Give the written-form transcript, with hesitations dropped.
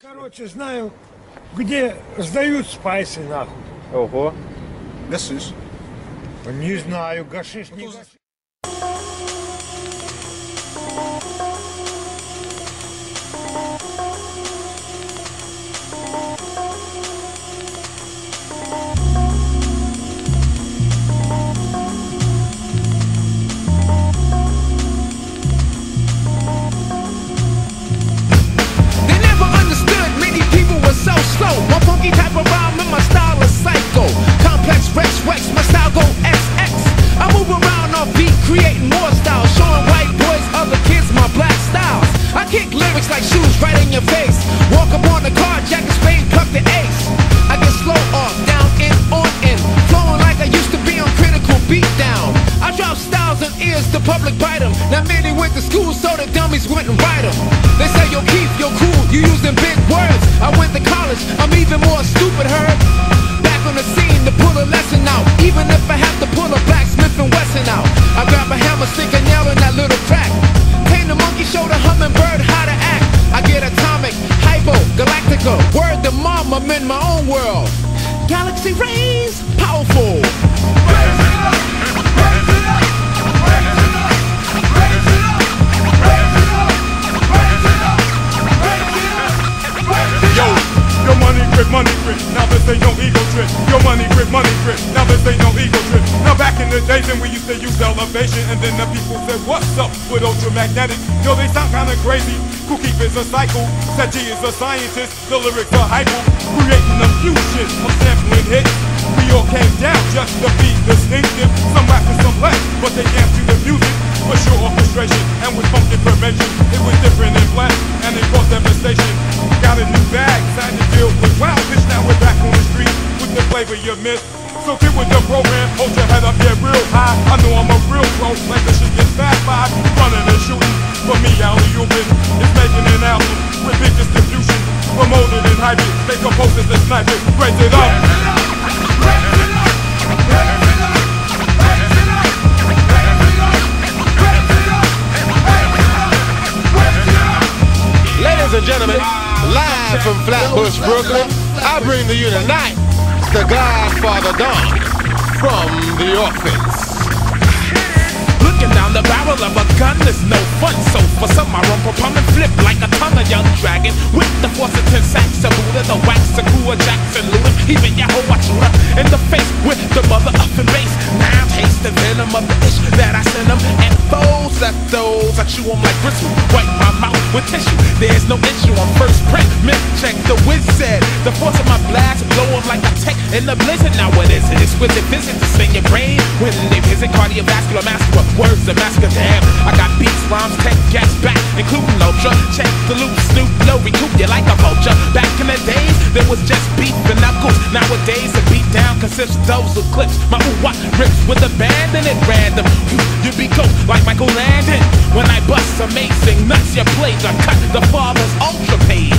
Короче, знаю, где сдают спайсы, нахуй. Ого. Гашиш. Не знаю, гашиш, не гашиш. So slow, one funky type of rhyme and my style is psycho. Complex, Rex, my style go XX. I move around on beat, creating more styles, showing white boys, other kids my black styles. I kick lyrics like shoes right in your face. Walk up on the car, jack and spade, pluck the ace. I get slow off, down in, on in, flowing like I used to be on critical beat down. I drop styles and ears, the public bite them. Now many went to school, so the dummies went and write them. They say yo Keith, yo cool, you using big words. I went to college, I'm even more stupid, heard. Back on the scene to pull a lesson out, even if I have to pull a Blacksmith and Wesson out. I grab a hammer, stick a nail in that little crack. Paint the monkey, show the hummingbird how to act. I get atomic, hypo, galactica. Word to mom, I'm in my own world. Galaxy rays, powerful. Your money grip, now this ain't no ego trip. Your money grip, now this ain't no ego trip. Now back in the days when we used to use elevation, and then the people said, what's up with ultramagnetic? Yo, they sound kinda crazy. Cookie is a cycle, Saji is a scientist, the lyrics are hypo, creating a fusion of sampling hits. We all came down just to be distinctive. Some rap and some less, but they dance to the music. For sure orchestration, and with funky prevention, it was different in blast, and it caused devastation. Got a new bag, signed to deal with wild bitch. Now we're back on the street with the flavor you missed. So get with the program, hold your head up, get real high. I know I'm a real pro, like the shit gets fast by. Running and shooting, for me, alley-ooping is making an album with big distribution. Promoted and hyped it, they compose it and snipe it, raise it up. Ladies and gentlemen, live from Flatbush, Brooklyn, I bring to you tonight the Godfather Don from The Office. Looking down the barrel of a gun is no fun, so for some I run, pump and flip like a ton of young dragon with the force of 10 sacks of Buddha, the wax of Kua Jackson, Lewin, even Yahoo, I shoot up in the face with the mother up and bass. Now taste the venom of the ish that I send them, and those I chew them like bristle, wipe my mouth with tissue. There's no issue on first print, myth check, the whiz said. The force of my blast blow them like a tech in the blizzard. Now what is it? Exquisite visit to sing your brain when they visit cardiovascular master. Words the masker, damn. I got beats, rhymes, tech, gas back, including ultra. Check the loop, snoop, low, recoup you like a vulture. Back in the days, there was just beat the knuckles. Nowadays, a beat down consists of those who clips. My ooh-wah rips with abandon at random. You be ghost like Michael Landon. When I bust amazing nuts, your plays are cut. The father's ultra page.